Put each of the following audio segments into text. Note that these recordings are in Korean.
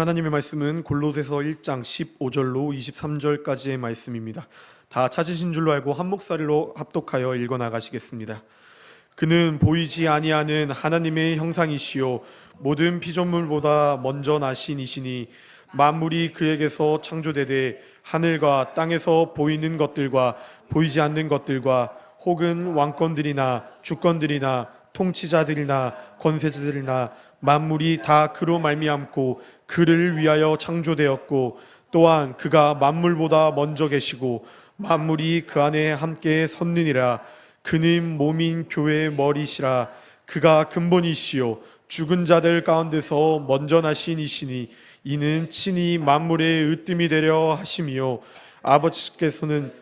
하나님의 말씀은 골로새서 1장 15절로 23절까지의 말씀입니다. 다 찾으신 줄로 알고 한 목소리로 합독하여 읽어 나가시겠습니다. 그는 보이지 아니하는 하나님의 형상이시요 모든 피조물보다 먼저 나신 이시니 만물이 그에게서 창조되되 하늘과 땅에서 보이는 것들과 보이지 않는 것들과 혹은 왕권들이나 주권들이나 통치자들이나 권세자들이나 만물이 다 그로 말미암고 그를 위하여 창조되었고 또한 그가 만물보다 먼저 계시고 만물이 그 안에 함께 섰느니라. 그는 몸인 교회의 머리시라. 그가 근본이시요 죽은 자들 가운데서 먼저 나신 이시니 이는 친히 만물의 으뜸이 되려 하심이요 아버지께서는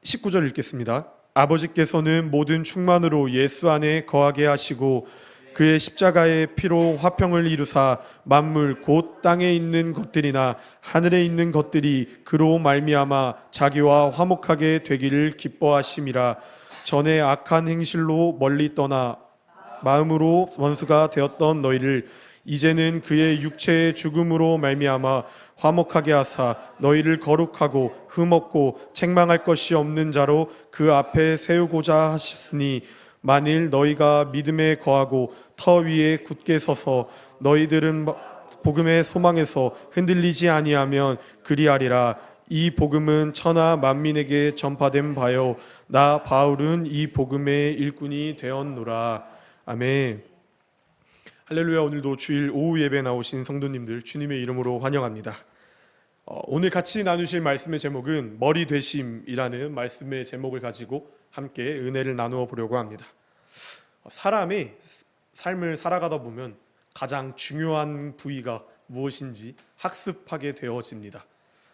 19절 읽겠습니다. 아버지께서는 모든 충만으로 예수 안에 거하게 하시고 그의 십자가의 피로 화평을 이루사 만물 곧 땅에 있는 것들이나 하늘에 있는 것들이 그로 말미암아 자기와 화목하게 되기를 기뻐하심이라. 전에 악한 행실로 멀리 떠나 마음으로 원수가 되었던 너희를 이제는 그의 육체의 죽음으로 말미암아 화목하게 하사 너희를 거룩하고 흠없고 책망할 것이 없는 자로 그 앞에 세우고자 하셨으니 만일 너희가 믿음에 거하고 터 위에 굳게 서서 너희들은 복음의 소망에서 흔들리지 아니하면 그리하리라. 이 복음은 천하 만민에게 전파된 바요 나 바울은 이 복음의 일꾼이 되었노라. 아멘. 할렐루야. 오늘도 주일 오후 예배 나오신 성도님들 주님의 이름으로 환영합니다. 오늘 같이 나누실 말씀의 제목은 머리 되심이라는 말씀의 제목을 가지고 함께 은혜를 나누어 보려고 합니다. 사람이 삶을 살아가다 보면 가장 중요한 부위가 무엇인지 학습하게 되어집니다.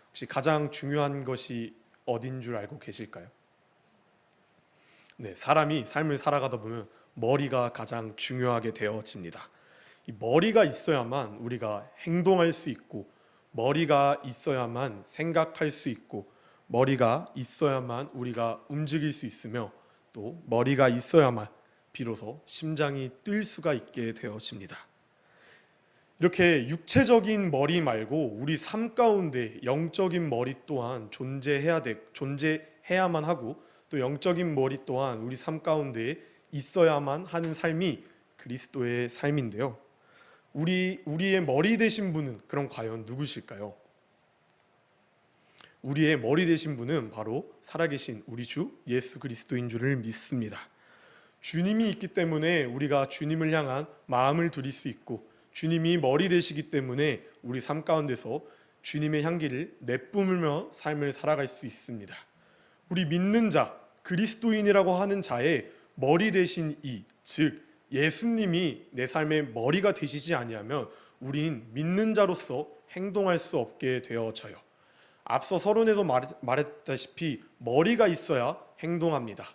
혹시 가장 중요한 것이 어딘 줄 알고 계실까요? 네, 사람이 삶을 살아가다 보면 머리가 가장 중요하게 되어집니다. 이 머리가 있어야만 우리가 행동할 수 있고 머리가 있어야만 생각할 수 있고 머리가 있어야만 우리가 움직일 수 있으며 또 머리가 있어야만 비로소 심장이 뛸 수가 있게 되어집니다. 이렇게 육체적인 머리 말고 우리 삶 가운데 영적인 머리 또한 존재해야만 하고 또 영적인 머리 또한 우리 삶 가운데 있어야만 하는 삶이 그리스도의 삶인데요. 우리의 머리 되신 분은 그럼 과연 누구실까요? 우리의 머리 되신 분은 바로 살아계신 우리 주 예수 그리스도인 줄을 믿습니다. 주님이 있기 때문에 우리가 주님을 향한 마음을 드릴 수 있고 주님이 머리 되시기 때문에 우리 삶 가운데서 주님의 향기를 내뿜으며 삶을 살아갈 수 있습니다. 우리 믿는 자, 그리스도인이라고 하는 자의 머리 되신 즉 예수님이 내 삶의 머리가 되시지 아니하면 우린 믿는 자로서 행동할 수 없게 되어져요. 앞서 서론에도 말했다시피 머리가 있어야 행동합니다.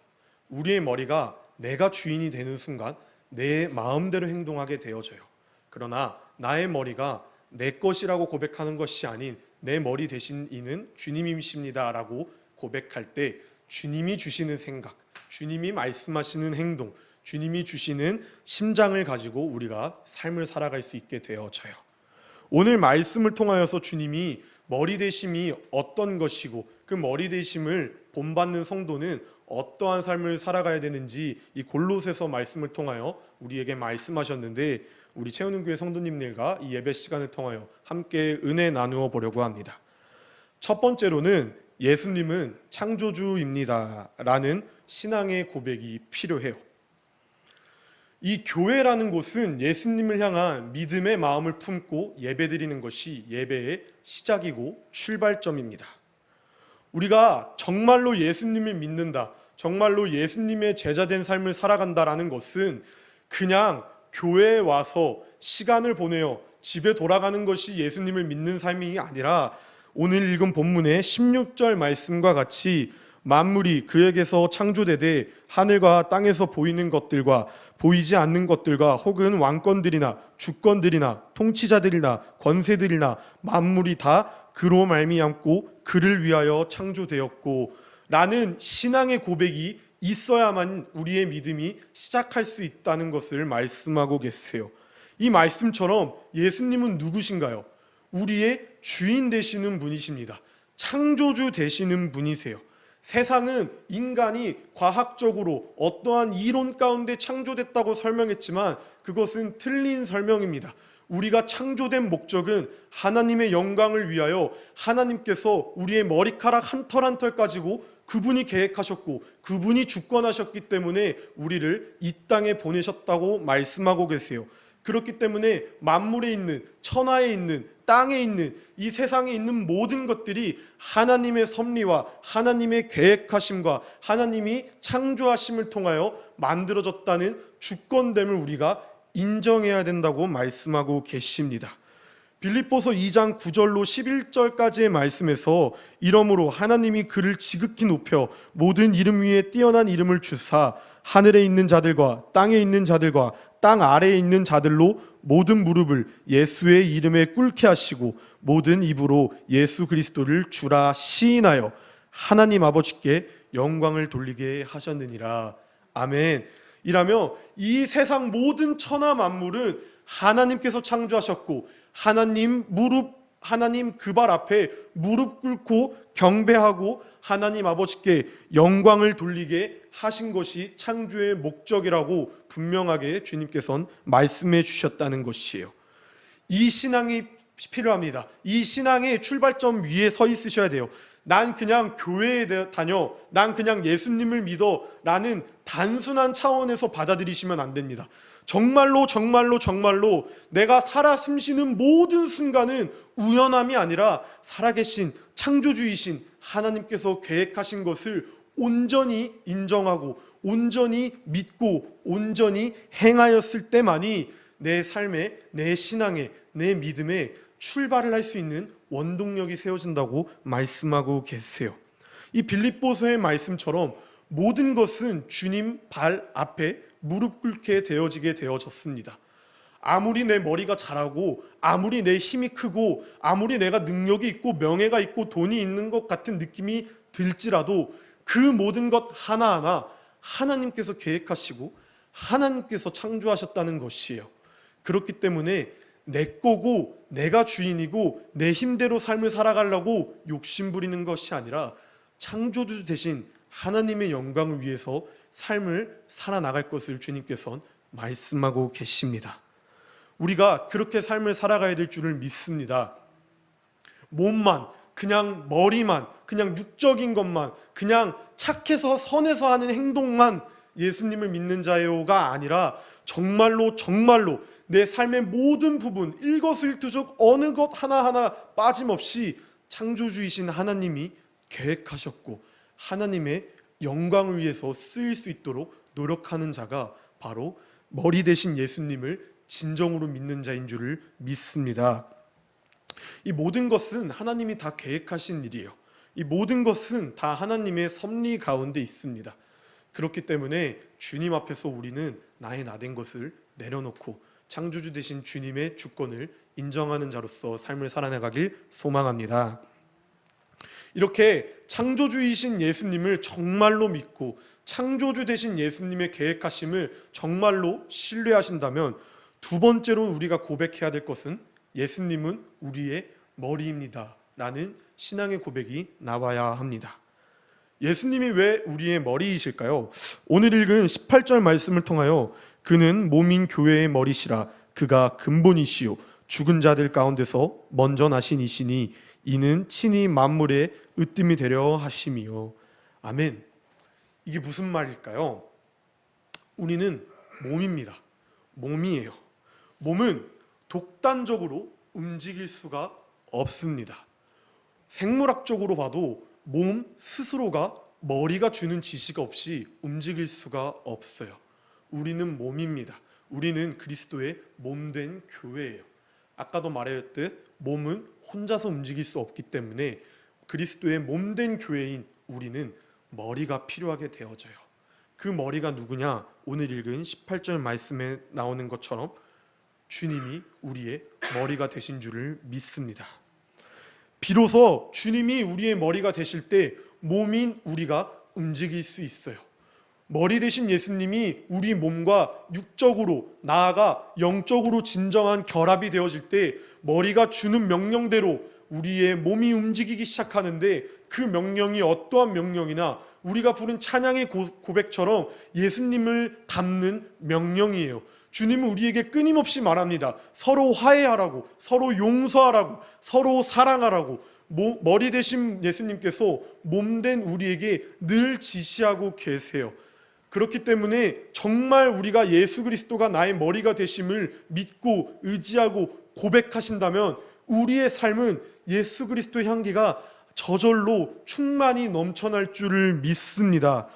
우리의 머리가 내가 주인이 되는 순간 내 마음대로 행동하게 되어져요. 그러나 나의 머리가 내 것이라고 고백하는 것이 아닌 내 머리 대신 이는 주님이십니다 라고 고백할 때 주님이 주시는 생각, 주님이 말씀하시는 행동, 주님이 주시는 심장을 가지고 우리가 삶을 살아갈 수 있게 되어져요. 오늘 말씀을 통하여서 주님이 머리 되심이 어떤 것이고 그 머리 되심을 본받는 성도는 어떠한 삶을 살아가야 되는지 이 골로새서 말씀을 통하여 우리에게 말씀하셨는데 우리 채우는교회 성도님들과 이 예배 시간을 통하여 함께 은혜 나누어 보려고 합니다. 첫 번째로는 예수님은 창조주입니다 라는 신앙의 고백이 필요해요. 이 교회라는 곳은 예수님을 향한 믿음의 마음을 품고 예배드리는 것이 예배의 시작이고 출발점입니다. 우리가 정말로 예수님을 믿는다, 정말로 예수님의 제자된 삶을 살아간다라는 것은 그냥 교회에 와서 시간을 보내어 집에 돌아가는 것이 예수님을 믿는 삶이 아니라 오늘 읽은 본문의 16절 말씀과 같이 만물이 그에게서 창조되되 하늘과 땅에서 보이는 것들과 보이지 않는 것들과 혹은 왕권들이나 주권들이나 통치자들이나 권세들이나 만물이 다 그로 말미암고 그를 위하여 창조되었고 라는 신앙의 고백이 있어야만 우리의 믿음이 시작할 수 있다는 것을 말씀하고 계세요. 이 말씀처럼 예수님은 누구신가요? 우리의 주인 되시는 분이십니다. 창조주 되시는 분이세요. 세상은 인간이 과학적으로 어떠한 이론 가운데 창조됐다고 설명했지만 그것은 틀린 설명입니다. 우리가 창조된 목적은 하나님의 영광을 위하여 하나님께서 우리의 머리카락 한 털 한 털 가지고 그분이 계획하셨고 그분이 주권하셨기 때문에 우리를 이 땅에 보내셨다고 말씀하고 계세요. 그렇기 때문에 만물에 있는, 천하에 있는, 땅에 있는, 이 세상에 있는 모든 것들이 하나님의 섭리와 하나님의 계획하심과 하나님이 창조하심을 통하여 만들어졌다는 주권됨을 우리가 인정해야 된다고 말씀하고 계십니다. 빌립보서 2장 9절로 11절까지의 말씀에서 이러므로 하나님이 그를 지극히 높여 모든 이름 위에 뛰어난 이름을 주사 하늘에 있는 자들과 땅에 있는 자들과 땅 아래에 있는 자들로 모든 무릎을 예수의 이름에 꿇게 하시고 모든 입으로 예수 그리스도를 주라 시인하여 하나님 아버지께 영광을 돌리게 하셨느니라. 아멘. 이라며 이 세상 모든 천하 만물은 하나님께서 창조하셨고 하나님 그 발 앞에 무릎 꿇고 경배하고 하나님 아버지께 영광을 돌리게 하신 것이 창조의 목적이라고 분명하게 주님께서는 말씀해 주셨다는 것이에요. 이 신앙이 필요합니다. 이 신앙의 출발점 위에 서 있으셔야 돼요. 난 그냥 교회에 다녀, 난 그냥 예수님을 믿어 라는 단순한 차원에서 받아들이시면 안 됩니다. 정말로 내가 살아 숨쉬는 모든 순간은 우연함이 아니라 살아계신 창조주이신 하나님께서 계획하신 것을 온전히 인정하고 온전히 믿고 온전히 행하였을 때만이 내 삶에, 내 신앙에, 내 믿음에 출발을 할 수 있는 원동력이 세워진다고 말씀하고 계세요. 이 빌립보서의 말씀처럼 모든 것은 주님 발 앞에 무릎 꿇게 되어졌습니다. 아무리 내 머리가 자라고 아무리 내 힘이 크고 아무리 내가 능력이 있고 명예가 있고 돈이 있는 것 같은 느낌이 들지라도 그 모든 것 하나하나 하나님께서 계획하시고 하나님께서 창조하셨다는 것이에요. 그렇기 때문에 내 거고 내가 주인이고 내 힘대로 삶을 살아가려고 욕심부리는 것이 아니라 창조주 대신 하나님의 영광을 위해서 삶을 살아나갈 것을 주님께서는 말씀하고 계십니다. 우리가 그렇게 삶을 살아가야 될 줄을 믿습니다. 몸만, 그냥 머리만, 그냥 육적인 것만, 그냥 착해서 선해서 하는 행동만 예수님을 믿는 자요가 아니라 정말로 내 삶의 모든 부분, 일거수일투족 어느 것 하나하나 빠짐없이 창조주이신 하나님이 계획하셨고 하나님의 영광을 위해서 쓰일 수 있도록 노력하는 자가 바로 머리 대신 예수님을 진정으로 믿는 자인 줄을 믿습니다. 이 모든 것은 하나님이 다 계획하신 일이에요. 이 모든 것은 다 하나님의 섭리 가운데 있습니다. 그렇기 때문에 주님 앞에서 우리는 나의 나된 것을 내려놓고 창조주 되신 주님의 주권을 인정하는 자로서 삶을 살아나가길 소망합니다. 이렇게 창조주이신 예수님을 정말로 믿고 창조주 되신 예수님의 계획하심을 정말로 신뢰하신다면 두 번째로 우리가 고백해야 될 것은 예수님은 우리의 머리입니다 라는 신앙의 고백이 나와야 합니다. 예수님이 왜 우리의 머리이실까요? 오늘 읽은 18절 말씀을 통하여 그는 몸인 교회의 머리시라 그가 근본이시요 죽은 자들 가운데서 먼저 나신 이시니 이는 친히 만물의 으뜸이 되려 하심이요. 아멘. 이게 무슨 말일까요? 우리는 몸입니다. 몸이에요. 몸은 독단적으로 움직일 수가 없습니다. 생물학적으로 봐도 몸 스스로가 머리가 주는 지시가 없이 움직일 수가 없어요. 우리는 몸입니다. 우리는 그리스도의 몸된 교회예요. 아까도 말했듯 몸은 혼자서 움직일 수 없기 때문에 그리스도의 몸된 교회인 우리는 머리가 필요하게 되어져요. 그 머리가 누구냐? 오늘 읽은 18절 말씀에 나오는 것처럼 주님이 우리의 머리가 되신 줄을 믿습니다. 비로소 주님이 우리의 머리가 되실 때 몸인 우리가 움직일 수 있어요. 머리 되신 예수님이 우리 몸과 육적으로 나아가 영적으로 진정한 결합이 되어질 때 머리가 주는 명령대로 우리의 몸이 움직이기 시작하는데, 그 명령이 어떠한 명령이나 우리가 부른 찬양의 고백처럼 예수님을 담는 명령이에요. 주님은 우리에게 끊임없이 말합니다. 서로 화해하라고, 서로 용서하라고, 서로 사랑하라고. 머리 되신 예수님께서 몸된 우리에게 늘 지시하고 계세요. 그렇기 때문에 정말 우리가 예수 그리스도가 나의 머리가 되심을 믿고 의지하고 고백하신다면 우리의 삶은 예수 그리스도의 향기가 저절로 충만히 넘쳐날 줄을 믿습니다.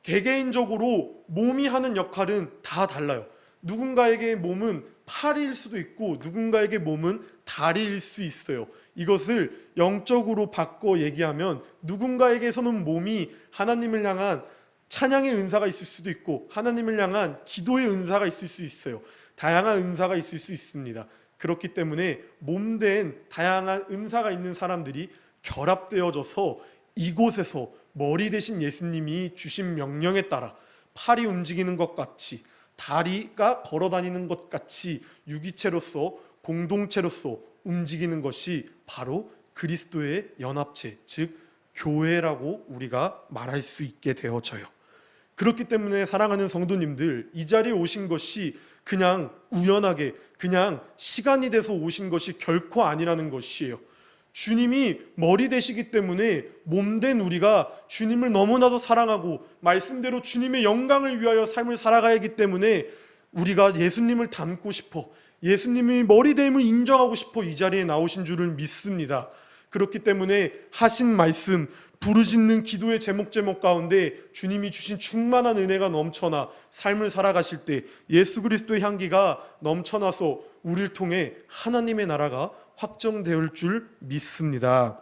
개개인적으로 몸이 하는 역할은 다 달라요. 누군가에게 몸은 팔일 수도 있고 누군가에게 몸은 다리일 수 있어요. 이것을 영적으로 바꿔 얘기하면 누군가에게서는 몸이 하나님을 향한 찬양의 은사가 있을 수도 있고 하나님을 향한 기도의 은사가 있을 수 있어요. 다양한 은사가 있을 수 있습니다. 그렇기 때문에 몸된 다양한 은사가 있는 사람들이 결합되어져서 이곳에서 머리 되신 예수님이 주신 명령에 따라 팔이 움직이는 것 같이, 다리가 걸어다니는 것 같이 유기체로서 공동체로서 움직이는 것이 바로 그리스도의 연합체, 즉 교회라고 우리가 말할 수 있게 되어져요. 그렇기 때문에 사랑하는 성도님들, 이 자리에 오신 것이 그냥 우연하게 그냥 시간이 돼서 오신 것이 결코 아니라는 것이에요. 주님이 머리 되시기 때문에 몸된 우리가 주님을 너무나도 사랑하고 말씀대로 주님의 영광을 위하여 삶을 살아가야 하기 때문에 우리가 예수님을 닮고 싶어, 예수님이 머리됨을 인정하고 싶어 이 자리에 나오신 줄을 믿습니다. 그렇기 때문에 하신 말씀, 부르짖는 기도의 제목 가운데 주님이 주신 충만한 은혜가 넘쳐나 삶을 살아가실 때 예수 그리스도의 향기가 넘쳐나서 우리를 통해 하나님의 나라가 확정될 줄 믿습니다.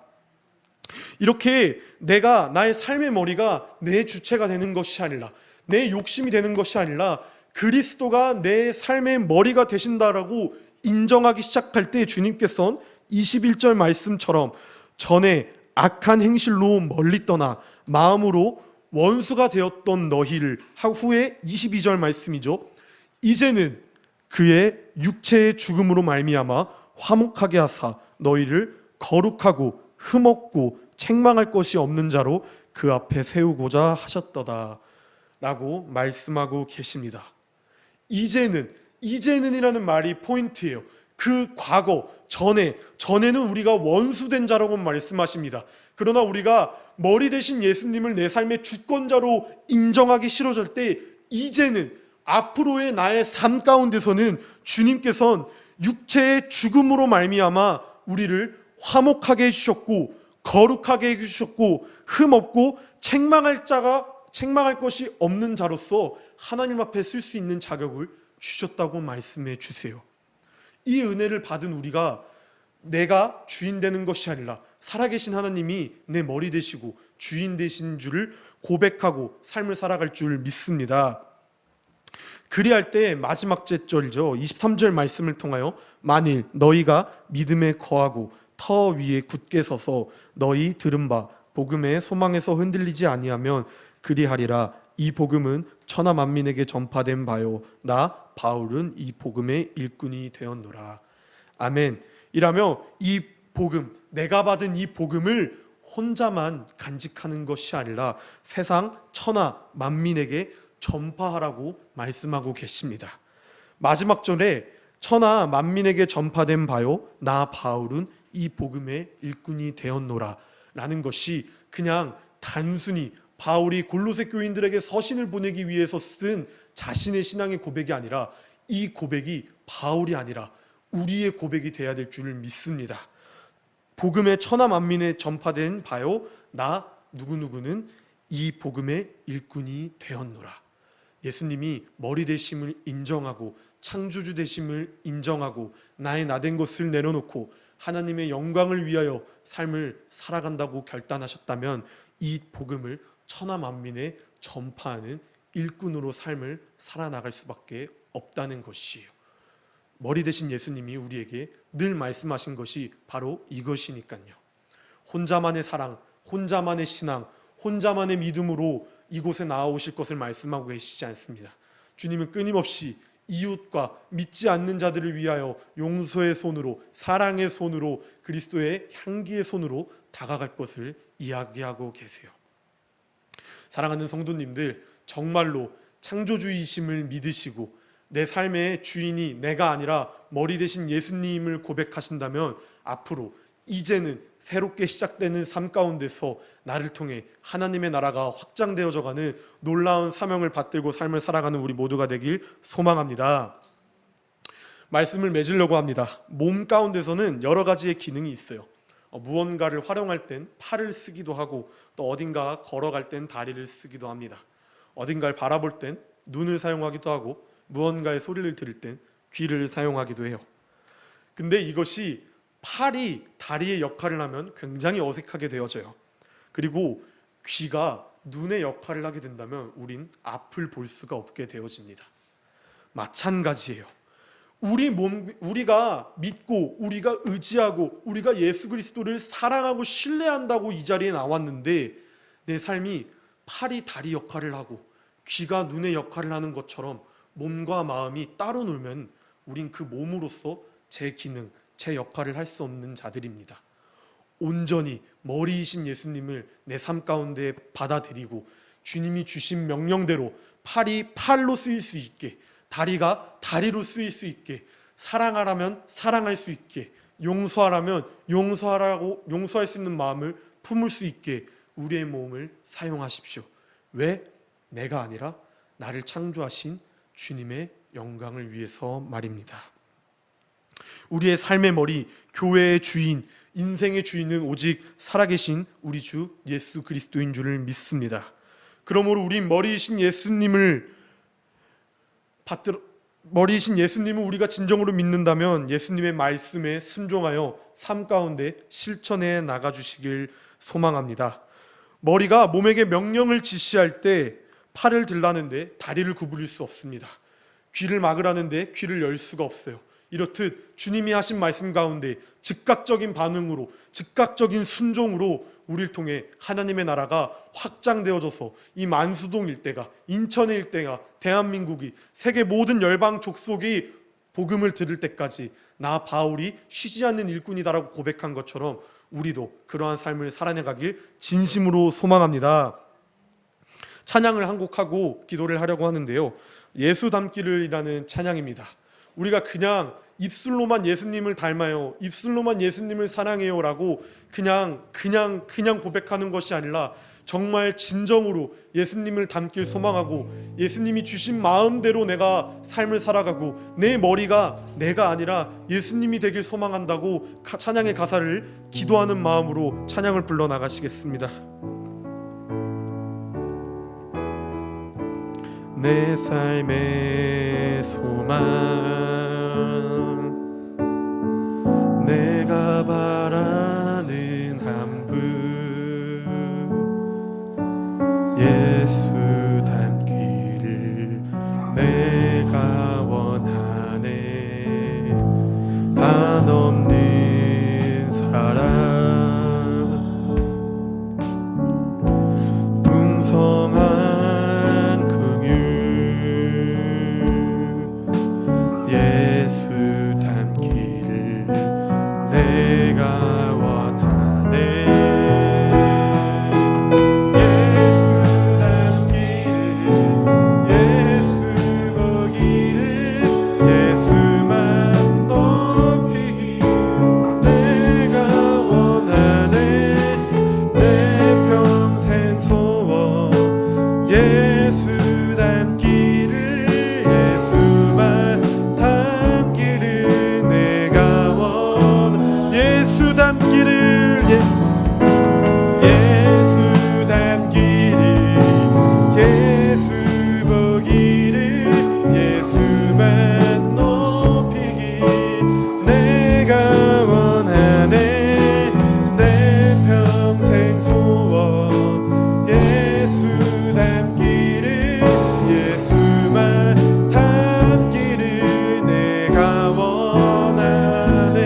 이렇게 내가 나의 삶의 머리가 내 주체가 되는 것이 아니라, 내 욕심이 되는 것이 아니라 그리스도가 내 삶의 머리가 되신다라고 인정하기 시작할 때 주님께서는 21절 말씀처럼 전에 악한 행실로 멀리 떠나 마음으로 원수가 되었던 너희를, 후에 22절 말씀이죠. 이제는 그의 육체의 죽음으로 말미암아 화목하게 하사 너희를 거룩하고 흠없고 책망할 것이 없는 자로 그 앞에 세우고자 하셨도다 라고 말씀하고 계십니다. 이제는이라는 말이 포인트예요. 그 과거, 전에는 우리가 원수된 자라고 말씀하십니다. 그러나 우리가 머리 되신 예수님을 내 삶의 주권자로 인정하기 싫어질 때, 이제는 앞으로의 나의 삶 가운데서는 주님께서는 육체의 죽음으로 말미암아 우리를 화목하게 해주셨고 거룩하게 해주셨고 흠없고 책망할 것이 없는 자로서 하나님 앞에 쓸 수 있는 자격을 주셨다고 말씀해 주세요. 이 은혜를 받은 우리가 내가 주인 되는 것이 아니라 살아계신 하나님이 내 머리 되시고 주인 되신 줄을 고백하고 삶을 살아갈 줄 믿습니다. 그리할 때 마지막 제절이죠. 23절 말씀을 통하여 만일 너희가 믿음에 거하고 터 위에 굳게 서서 너희 들은 바 복음의 소망에서 흔들리지 아니하면 그리하리라. 이 복음은 천하 만민에게 전파된 바요 나 바울은 이 복음의 일꾼이 되었노라. 아멘. 이라며 이 복음, 내가 받은 이 복음을 혼자만 간직하는 것이 아니라 세상 천하 만민에게 전파하라고 말씀하고 계십니다. 마지막 절에 천하 만민에게 전파된 바요 나 바울은 이 복음의 일꾼이 되었노라 라는 것이 그냥 단순히 바울이 골로새 교인들에게 서신을 보내기 위해서 쓴 자신의 신앙의 고백이 아니라, 이 고백이 바울이 아니라 우리의 고백이 되어야 될 줄 믿습니다. 복음의 천하 만민에 전파된 바요 나 누구누구는 이 복음의 일꾼이 되었노라. 예수님이 머리 되심을 인정하고 창조주 되심을 인정하고 나의 나된 것을 내려놓고 하나님의 영광을 위하여 삶을 살아간다고 결단하셨다면 이 복음을 천하 만민에 전파하는 일꾼으로 삶을 살아나갈 수밖에 없다는 것이에요. 머리 되신 예수님이 우리에게 늘 말씀하신 것이 바로 이것이니까요. 혼자만의 사랑, 혼자만의 신앙, 혼자만의 믿음으로 이곳에 나아오실 것을 말씀하고 계시지 않습니다. 주님은 끊임없이 이웃과 믿지 않는 자들을 위하여 용서의 손으로, 사랑의 손으로, 그리스도의 향기의 손으로 다가갈 것을 이야기하고 계세요. 사랑하는 성도님들, 정말로 창조주이심을 믿으시고 내 삶의 주인이 내가 아니라 머리 대신 예수님을 고백하신다면 앞으로 이제는 새롭게 시작되는 삶 가운데서 나를 통해 하나님의 나라가 확장되어져 가는 놀라운 사명을 받들고 삶을 살아가는 우리 모두가 되길 소망합니다. 말씀을 맺으려고 합니다. 몸 가운데서는 여러 가지의 기능이 있어요. 무언가를 활용할 땐 팔을 쓰기도 하고 또 어딘가 걸어갈 땐 다리를 쓰기도 합니다. 어딘가를 바라볼 땐 눈을 사용하기도 하고 무언가의 소리를 들을 땐 귀를 사용하기도 해요. 근데 이것이 팔이 다리의 역할을 하면 굉장히 어색하게 되어져요. 그리고 귀가 눈의 역할을 하게 된다면 우린 앞을 볼 수가 없게 되어집니다. 마찬가지예요. 우리가 믿고 우리가 의지하고 우리가 예수 그리스도를 사랑하고 신뢰한다고 이 자리에 나왔는데 내 삶이 팔이 다리 역할을 하고 귀가 눈의 역할을 하는 것처럼 몸과 마음이 따로 놀면 우린 그 몸으로서 제 기능, 제 역할을 할 수 없는 자들입니다. 온전히 머리이신 예수님을 내 삶 가운데 받아들이고 주님이 주신 명령대로 팔이 팔로 쓰일 수 있게, 다리가 다리로 쓰일 수 있게, 사랑하라면 사랑할 수 있게, 용서하라면 용서할 수 있는 마음을 품을 수 있게 우리의 몸을 사용하십시오. 왜? 내가 아니라 나를 창조하신 주님의 영광을 위해서 말입니다. 우리의 삶의 머리, 교회의 주인, 인생의 주인은 오직 살아계신 우리 주 예수 그리스도인 줄을 믿습니다. 그러므로 우리 머리이신 예수님을 우리가 진정으로 믿는다면 예수님의 말씀에 순종하여 삶 가운데 실천해 나가주시길 소망합니다. 머리가 몸에게 명령을 지시할 때 팔을 들라는데 다리를 구부릴 수 없습니다. 귀를 막으라는데 귀를 열 수가 없어요. 이렇듯 주님이 하신 말씀 가운데 즉각적인 반응으로, 즉각적인 순종으로 우리를 통해 하나님의 나라가 확장되어져서 이 만수동 일대가, 인천의 일대가, 대한민국이, 세계 모든 열방 족속이 복음을 들을 때까지 나 바울이 쉬지 않는 일꾼이다라고 고백한 것처럼 우리도 그러한 삶을 살아내가길 진심으로 소망합니다. 찬양을 한 곡하고 기도를 하려고 하는데요, 예수 닮기를이라는 찬양입니다. 우리가 그냥 입술로만 예수님을 닮아요, 입술로만 예수님을 사랑해요 라고 그냥 고백하는 것이 아니라 정말 진정으로 예수님을 닮길 소망하고 예수님이 주신 마음대로 내가 삶을 살아가고 내 머리가 내가 아니라 예수님이 되길 소망한다고 찬양의 가사를 기도하는 마음으로 찬양을 불러 나가시겠습니다. 내 삶의 소망, 내가 바라는 한 분, 예수 닮기를 내가 원하네. 한없는 사랑, 풍성한 긍휼, 예수 닮기를 내가 원하네. 예수 닮기를, 예수 보기를, 예수만 높이기 내가 원하네. 내 평생 소원, 예수 닮기를, 예수만 닮기를 내가 예수 닮기를, 예수 닮기를, 예수 보기를, 예수만 높이기 내가 원하네. 내 평생 소원, 예수 닮기를, 예수만 닮기를 내가 원하네.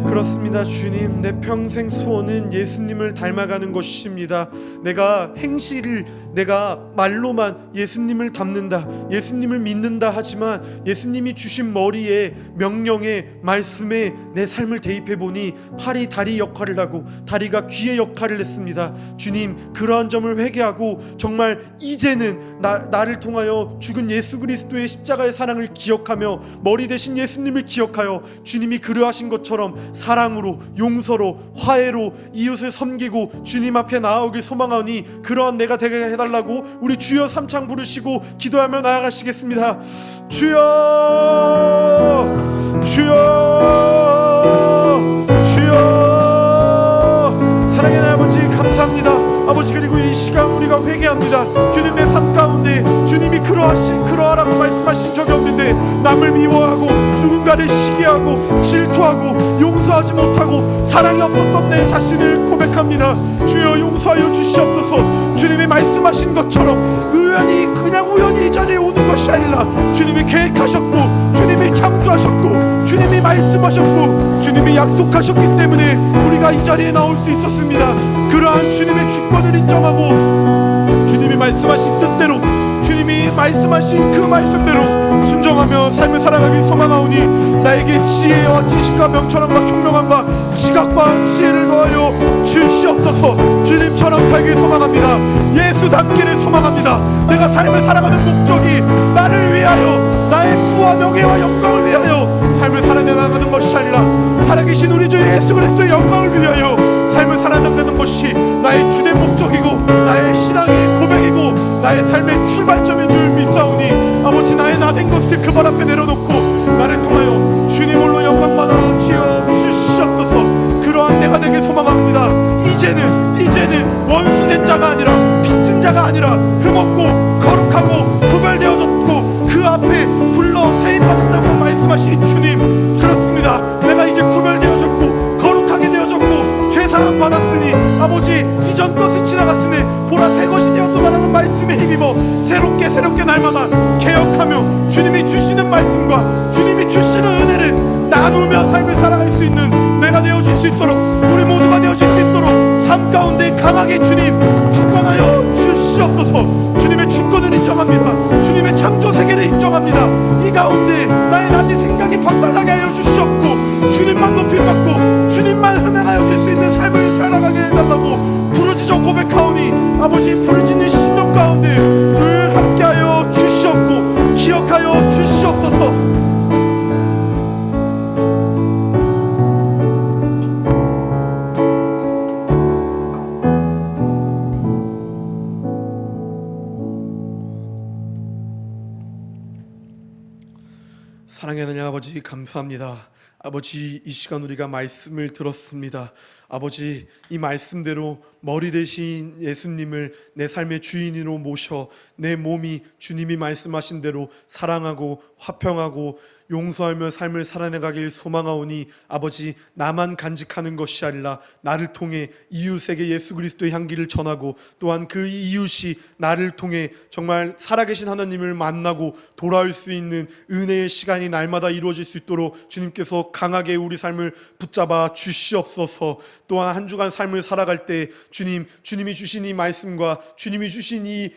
그렇습니다. 주님, 내 평생 소원은 예수님을 닮아가는 것입니다. 내가 행실을, 내가 말로만 예수님을 닮는다, 예수님을 믿는다 하지만 예수님이 주신 머리에, 명령에, 말씀에 내 삶을 대입해 보니 팔이 다리 역할을 하고 다리가 귀의 역할을 했습니다. 주님, 그러한 점을 회개하고 정말 이제는 나를 통하여 죽은 예수 그리스도의 십자가의 사랑을 기억하며 머리 대신 예수님을 기억하여 주님이 그러하신 것처럼 사랑으로, 용서로, 화해로 이웃을 섬기고 주님 앞에 나아오길 소망하니 그러한 내가 되게 해달라고 우리 주여 3창 부르시고 기도하며 나아가시겠습니다. 주여, 주여, 주여. 사랑의 아버지 감사합니다. 아버지, 그리고 이 시간 우리가 회개합니다. 주님, 내 삶 가운데 주님이 그러하라고 말씀하신 적이 없는데 남을 미워하고 누군가를 시기하고 질투하고 용서하지 못하고 사랑이 없었던 내 자신을 고백합니다. 주여, 용서하여 주시옵소서. 주님이 말씀하신 것처럼 그냥 우연히 이 자리에 오는 것이 아니라 주님이 계획하셨고 주님이 창조하셨고 주님이 말씀하셨고 주님이 약속하셨기 때문에 우리가 이 자리에 나올 수 있었습니다. 그러한 주님의 주권을 인정하고 주님이 말씀하신 뜻대로, 주님이 말씀하신 그 말씀대로 순종하며 삶을 살아가길 소망하오니 나에게 지혜와 지식과 명철함과 총명함과 지각과 지혜를 더하여 주시옵소서. 주님처럼 살길 소망합니다. 예수 닮기를 소망합니다. 내가 삶을 살아가는 목적이 나를 위하여, 나의 부와 명예와 영광을 위하여 삶을 살아내나가는 것이 아니라 살아계신 우리 주 예수 그리스도의 영광을 위하여 삶을 살아내는 것이 나의 주된 목적이고 나의 신앙의 고백이고 나의 삶의 출발점인 줄 믿사오니 아버지, 나의 나된 것을 그 발 앞에 내려놓고 나를 통하여 주님 홀로 영광받아 지어 주시옵소서. 그러한 내가 되길 소망합니다. 이제는 원수된 자가 아니라 빚진 자가 아니라 흠없고 거룩하고 구별되어졌고 그 앞에 불러 세임받았다고 말씀하신 주님, 그렇습니다. 내가 이제 구별되어졌고 거룩하게 되어졌고 죄사함 받았으니 아버지, 이전 것은 지나갔으니 보라 새 것이 되었도다라는 말씀에 힘입어 새롭게 날마다 개혁하며 주님이 주시는 말씀과 주님이 주시는 은혜를 나누며 삶을 살아갈 수 있는 내가 되어질 수 있도록, 우리 모두가 되어질 수 있도록 삶 가운데 강하게 주님 주권하여 주시옵소서. 주님의 주권을 인정합니다. 주님의 창조 세계를 인정합니다. 이 가운데 나의 낮은 생각이 박살나게 하여 주시옵고 주님만 높임받고 주님만 흥행하여 줄 수 있는 삶을 살아가게 해달라고 부르짖어 고백하오니 아버지, 부르짖는 심령 가운데 늘 함께하여 주시옵고 기억하여 주시옵소서. 사랑의 하나님 아버지, 감사합니다. 아버지, 이 시간 우리가 말씀을 들었습니다. 아버지, 이 말씀대로 머리 대신 예수님을 내 삶의 주인으로 모셔 내 몸이 주님이 말씀하신 대로 사랑하고 화평하고 용서하며 삶을 살아내가길 소망하오니 아버지, 나만 간직하는 것이 아니라 나를 통해 이웃에게 예수 그리스도의 향기를 전하고 또한 그 이웃이 나를 통해 정말 살아계신 하나님을 만나고 돌아올 수 있는 은혜의 시간이 날마다 이루어질 수 있도록 주님께서 강하게 우리 삶을 붙잡아 주시옵소서. 또한 한 주간 삶을 살아갈 때 주님이 주신 이 말씀과 주님이 주신 이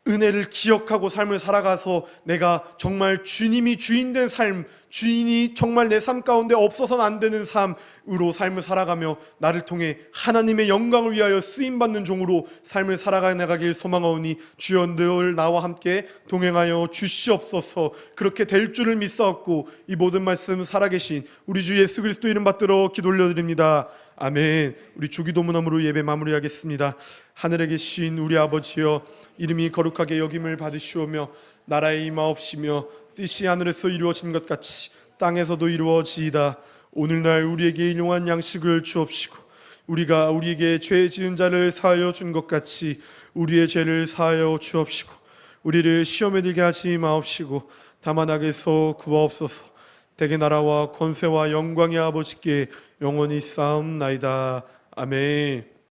은혜를 기억하고 삶을 살아가서 내가 정말 주님이 주인된 삶, 주인이 정말 내 삶 가운데 없어서는 안 되는 삶으로 삶을 살아가며 나를 통해 하나님의 영광을 위하여 쓰임받는 종으로 삶을 살아가길 소망하오니 주여, 늘 나와 함께 동행하여 주시옵소서. 그렇게 될 줄을 믿사옵고 이 모든 말씀 살아계신 우리 주 예수 그리스도 이름 받들어 기도 올려드립니다. 아멘. 우리 주기도문함으로 예배 마무리하겠습니다. 하늘에 계신 우리 아버지여, 이름이 거룩하게 여김을 받으시오며 나라의 임하옵시며 뜻이 하늘에서 이루어진 것 같이 땅에서도 이루어지이다. 오늘날 우리에게 일용할 양식을 주옵시고 우리가 우리에게 죄 지은 자를 사하여 준 것 같이 우리의 죄를 사하여 주옵시고 우리를 시험에 들게 하지 마옵시고 다만 악에서 구하옵소서. 대개 나라와 권세와 영광의 아버지께 영원히 쌓옵나이다. 아멘.